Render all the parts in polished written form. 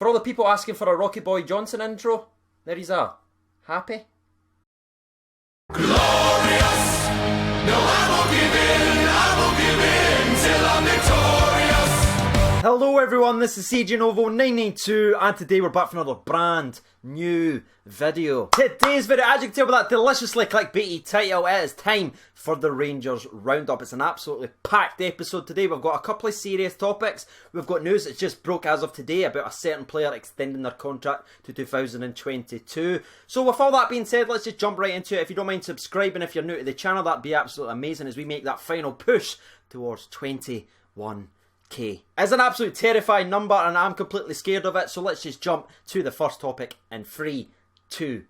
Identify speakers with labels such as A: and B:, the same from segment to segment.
A: For all the people asking for a Rocky Boy Johnson intro, there he's are. Happy?
B: Glorious! No, I won't give in till I'm victorious!
A: Hello everyone, this is CJ Novo 992 and today we're back for another brand new video. Today's video, as you can tell by that deliciously clickbaity title, it is time for the Rangers Roundup. It's an absolutely packed episode today. We've got a couple of serious topics. We've got news that's just broke as of today about a certain player extending their contract to 2022. So with all that being said, let's just jump right into it. If you don't mind subscribing if you're new to the channel, that'd be absolutely amazing as we make that final push towards 21K. It's an absolute terrifying number and I'm completely scared of it, so let's just jump to the first topic in 3, 2,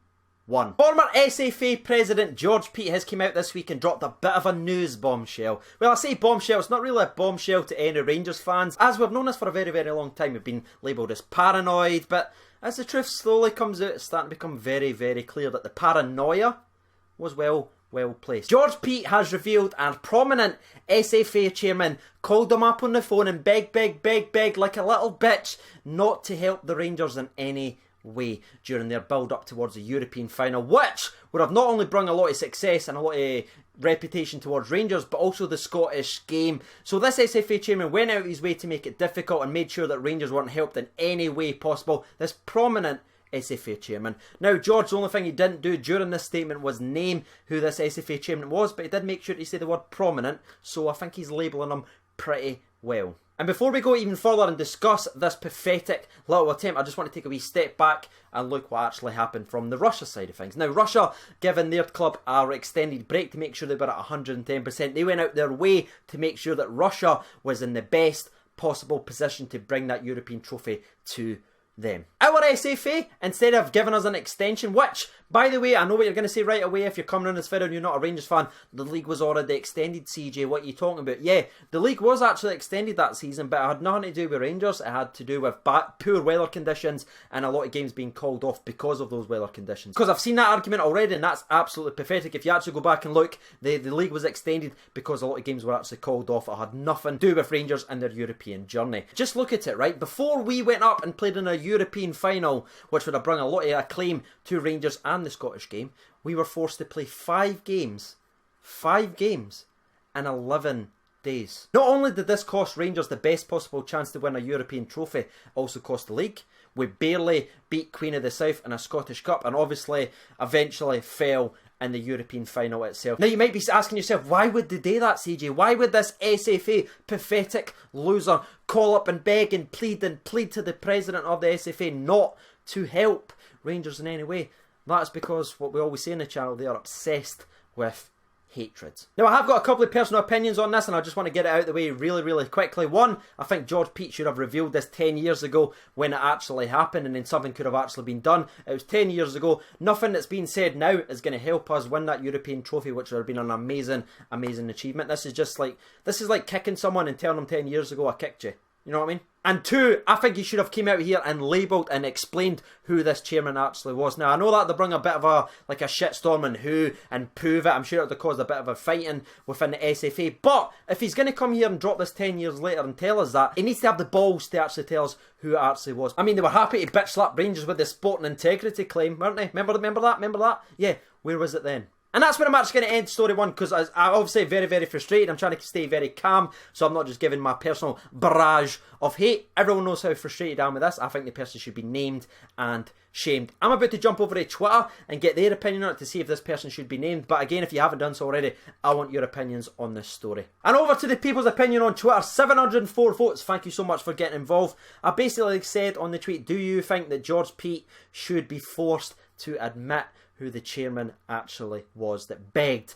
A: 1. Former SFA President George Peat has come out this week and dropped a bit of a news bombshell. Well, I say bombshell, it's not really a bombshell to any Rangers fans, as we've known this for a very, very long time. We've been labelled as paranoid, but as the truth slowly comes out, it's starting to become very, very clear that the paranoia was well placed. George Peat has revealed and prominent SFA chairman called him up on the phone and begged like a little bitch not to help the Rangers in any way during their build up towards the European final, which would have not only brought a lot of success and a lot of reputation towards Rangers but also the Scottish game. So this SFA chairman went out his way to make it difficult and made sure that Rangers weren't helped in any way possible. This prominent SFA chairman. Now George, the only thing he didn't do during this statement was name who this SFA chairman was, but he did make sure to say the word prominent, so I think he's labelling him pretty well. And before we go even further and discuss this pathetic little attempt, I just want to take a wee step back and look what actually happened from the Russia side of things. Now Russia, given their club our extended break to make sure they were at 110%, they went out their way to make sure that Russia was in the best possible position to bring that European trophy to them. Our SFA, instead of giving us an extension, which, by the way, I know what you're going to say right away if you're coming on this video and you're not a Rangers fan, the league was already extended, CJ, what are you talking about? Yeah, the league was actually extended that season, but it had nothing to do with Rangers. It had to do with poor weather conditions and a lot of games being called off because of those weather conditions. Because I've seen that argument already and that's absolutely pathetic. If you actually go back and look, the league was extended because a lot of games were actually called off. It had nothing to do with Rangers and their European journey. Just look at it, right? Before we went up and played in a European final, which would have brought a lot of acclaim to Rangers and the Scottish game, we were forced to play 5 games in 11 days. Not only did this cost Rangers the best possible chance to win a European trophy, it also cost the league. We barely beat Queen of the South in a Scottish Cup and obviously eventually fell in the European final itself. Now you might be asking yourself, why would they do that, CJ? Why would this SFA pathetic loser call up and beg and plead to the president of the SFA not to help Rangers in any way? That's because what we always say in the channel, they are obsessed with hatred. Now I have got a couple of personal opinions on this and I just want to get it out of the way really quickly. One, I think George Peat should have revealed this 10 years ago when it actually happened and then something could have actually been done. It was 10 years ago. Nothing that's been said now is going to help us win that European trophy, which would have been an amazing achievement. This is like kicking someone and telling them 10 years ago I kicked you. You know what I mean? And two, I think he should have came out here and labelled and explained who this chairman actually was. Now, I know that they bring a bit of a shitstorm and who and prove it. I'm sure it would have caused a bit of a fighting within the SFA. But if he's going to come here and drop this 10 years later and tell us that, he needs to have the balls to actually tell us who it actually was. I mean, they were happy to bitch slap Rangers with the sporting integrity claim, weren't they? Remember that? Yeah, where was it then? And that's where I'm actually going to end story 1 because I'm obviously very frustrated. I'm trying to stay very calm so I'm not just giving my personal barrage of hate. Everyone knows how frustrated I am with this. I think the person should be named and shamed. I'm about to jump over to Twitter and get their opinion on it to see if this person should be named. But again, if you haven't done so already, I want your opinions on this story. And over to the people's opinion on Twitter. 704 votes. Thank you so much for getting involved. I basically said on the tweet, do you think that George Peat should be forced to admit who the chairman actually was that begged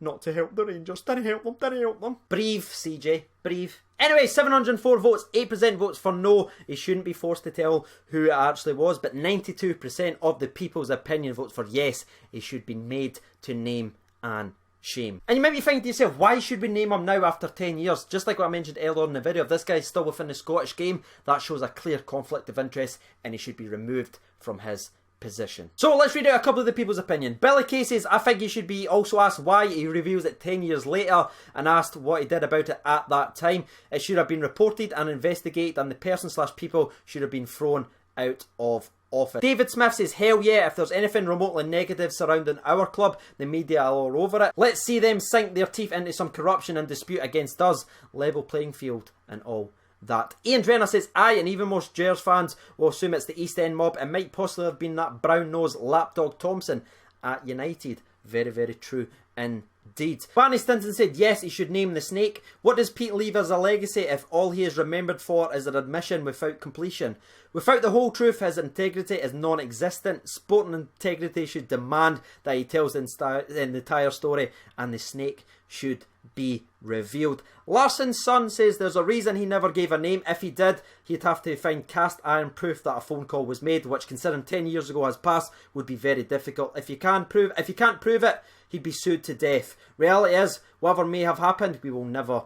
A: not to help the Rangers? Didn't help them. Breathe, CJ, breathe. Anyway, 704 votes, 8% votes for no, he shouldn't be forced to tell who it actually was, but 92% of the people's opinion votes for yes, he should be made to name and shame. And you might be thinking to yourself, why should we name him now after 10 years? Just like what I mentioned earlier in the video, if this guy's still within the Scottish game, that shows a clear conflict of interest and he should be removed from his position. So let's read out a couple of the people's opinion. Billy Kay says, I think he should be also asked why. He reveals it 10 years later and asked what he did about it at that time. It should have been reported and investigated, and the person/people should have been thrown out of office. David Smith says, hell yeah, if there's anything remotely negative surrounding our club, the media are all over it. Let's see them sink their teeth into some corruption and dispute against us. Level playing field and all that. Ian Drenner says, aye, and even most Gers fans will assume it's the East End mob. It might possibly have been that brown-nosed lapdog Thompson at United. Very, very true indeed. Barney Stinson said, yes, he should name the snake. What does Pete leave as a legacy if all he is remembered for is an admission without completion? Without the whole truth, his integrity is non-existent. Sporting integrity should demand that he tells the entire story, and the snake should be revealed. Larson's son says there's a reason he never gave a name. If he did, he'd have to find cast iron proof that a phone call was made, which, considering 10 years ago has passed, would be very difficult. If you can't prove it, he'd be sued to death. Reality is, whatever may have happened, we will never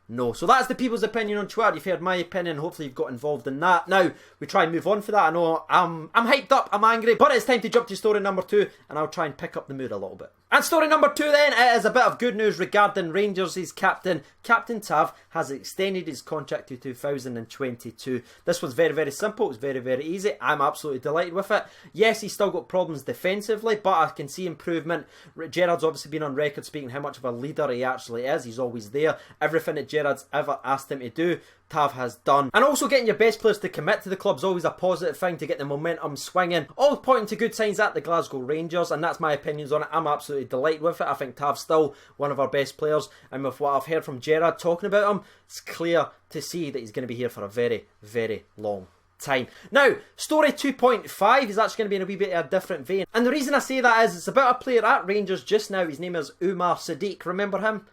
A: know. So that's the people's opinion on Twitter. You've heard my opinion. Hopefully you've got involved in that. Now, we try and move on for that. I know I'm hyped up, I'm angry, but it's time to jump to story number 2, and I'll try and pick up the mood a little bit. And story number 2 then, it is a bit of good news regarding Rangers' captain. Captain Tav has extended his contract to 2022. This was very, very simple. It was very, very easy. I'm absolutely delighted with it. Yes, he's still got problems defensively, but I can see improvement. Gerrard's obviously been on record speaking how much of a leader he actually is. He's always there. Everything that Gerrard's ever asked him to do, Tav has done. And also getting your best players to commit to the club is always a positive thing to get the momentum swinging. All pointing to good signs at the Glasgow Rangers, and that's my opinions on it. I'm absolutely delighted with it. I think Tav's still one of our best players, and with what I've heard from Gerrard talking about him, it's clear to see that he's going to be here for a very, very long time. Now, story 2.5 is actually going to be in a wee bit of a different vein. And the reason I say that is it's about a player at Rangers just now. His name is Umar Sadiq. Remember him?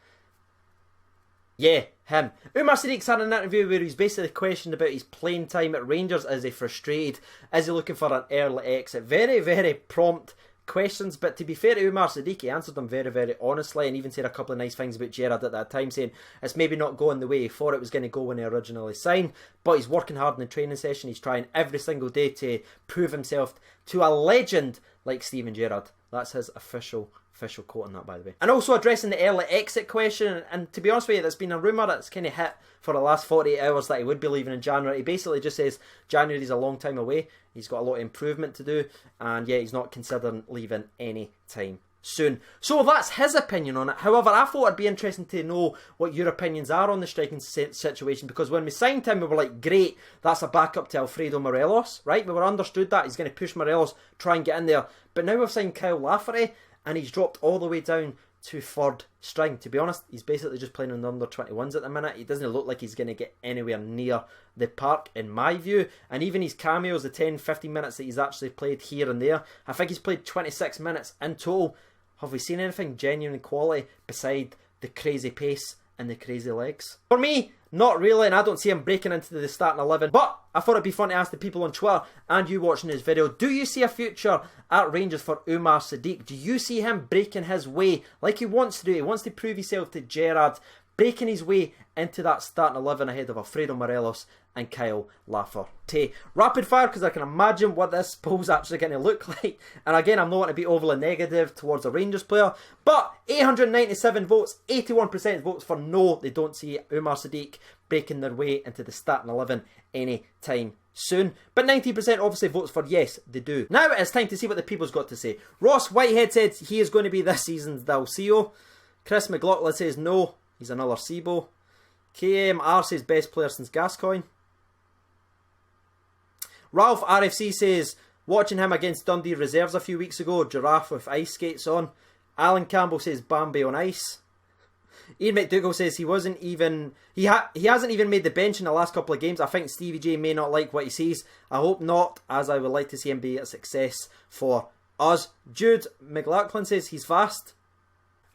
A: Yeah, him. Umar Sadiq's had an interview where he's basically questioned about his playing time at Rangers. Is he frustrated? Is he looking for an early exit? Very, very prompt questions, but to be fair to Umar Sadiq, he answered them very, very honestly, and even said a couple of nice things about Gerrard at that time, saying it's maybe not going the way he thought it was going to go when he originally signed, but he's working hard in the training session. He's trying every single day to prove himself to a legend like Steven Gerrard. That's his official quote on that, by the way. And also addressing the early exit question, and to be honest with you, there's been a rumour that's kind of hit for the last 48 hours that he would be leaving in January. He basically just says January's a long time away, he's got a lot of improvement to do, and yeah, he's not considering leaving any time soon. So that's his opinion on it. However, I thought it'd be interesting to know what your opinions are on the striking situation, because when we signed him, we were like, great, that's a backup to Alfredo Morelos, right? We were understood that he's going to push Morelos, try and get in there, but now we've signed Kyle Lafferty, and he's dropped all the way down to third string. To be honest, he's basically just playing on the under-21s at the minute. He doesn't look like he's going to get anywhere near the park, in my view. And even his cameos, the 10-15 minutes that he's actually played here and there, I think he's played 26 minutes in total. Have we seen anything genuine quality beside the crazy pace and the crazy legs? For me, not really, and I don't see him breaking into the starting 11. But I thought it'd be fun to ask the people on Twitter and you watching this video, do you see a future at Rangers for Umar Sadiq? Do you see him breaking his way like he wants to do? He wants to prove himself to Gerrard, breaking his way into that starting 11 ahead of Alfredo Morelos and Kyle Lafferty. Rapid fire, because I can imagine what this poll's actually going to look like. And again, I'm not going to be overly negative towards a Rangers player, but 897 votes, 81% votes for no, they don't see Umar Sadiq breaking their way into the starting 11 anytime soon. But 90% obviously votes for yes, they do. Now it's time to see what the people's got to say. Ross Whitehead said he is going to be this season's Dalcio. Chris McLaughlin says no, he's another Sibo. KMR says best player since Gascoigne. Ralph RFC says watching him against Dundee reserves a few weeks ago, giraffe with ice skates on. Alan Campbell says Bambi on ice. Ian McDougall says he hasn't even made the bench in the last couple of games. I think Stevie J may not like what he sees. I hope not, as I would like to see him be a success for us. Jude McLaughlin says he's fast.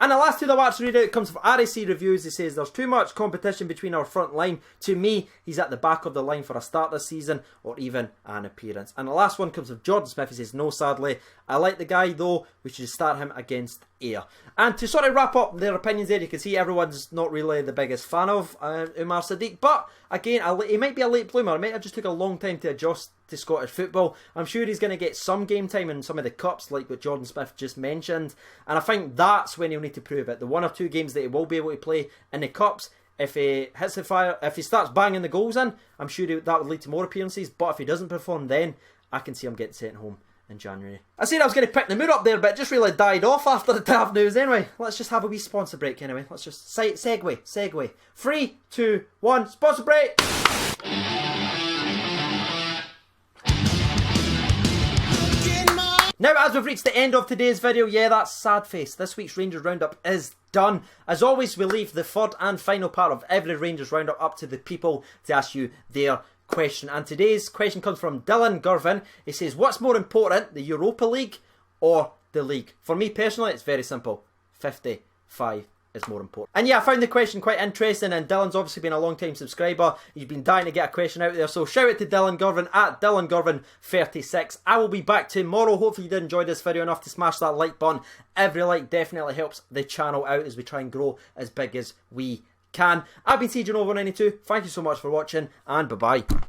A: And the last two that I watched read out comes from RAC Reviews. He says there's too much competition between our front line. To me, he's at the back of the line for a start this season or even an appearance. And the last one comes from Jordan Smith. He says no, sadly. I like the guy though. We should start him against air. And to sort of wrap up their opinions there, you can see everyone's not really the biggest fan of Umar Sadiq. But again, he might be a late bloomer. It might have just took a long time to adjust to Scottish football. I'm sure he's going to get some game time in some of the cups, like what Jordan Smith just mentioned. And I think that's when he'll need to prove it. The 1 or 2 games that he will be able to play in the cups, if he hits the fire, if he starts banging the goals in, I'm sure that would lead to more appearances. But if he doesn't perform then, I can see him getting sent home in January. I said I was going to pick the mood up there, but it just really died off after the daft news anyway. Let's just have a wee sponsor break anyway. Let's just segue. 3, 2, 1, sponsor break! Now, as we've reached the end of today's video, yeah, that's sad face. This week's Rangers Roundup is done. As always, we leave the third and final part of every Rangers Roundup up to the people to ask you their question. And today's question comes from Dylan Girvin. He says, what's more important, the Europa League or the league? For me personally, it's very simple. 55 is more important. And yeah, I found the question quite interesting, and Dylan's obviously been a long time subscriber. He's been dying to get a question out there, so shout out to Dylan Girvin at Dylan Girvin 36. I will be back tomorrow. Hopefully you did enjoy this video enough to smash that like button. Every like definitely helps the channel out as we try and grow as big as we can. I've been CJ Over 92. Thank you so much for watching, and bye bye.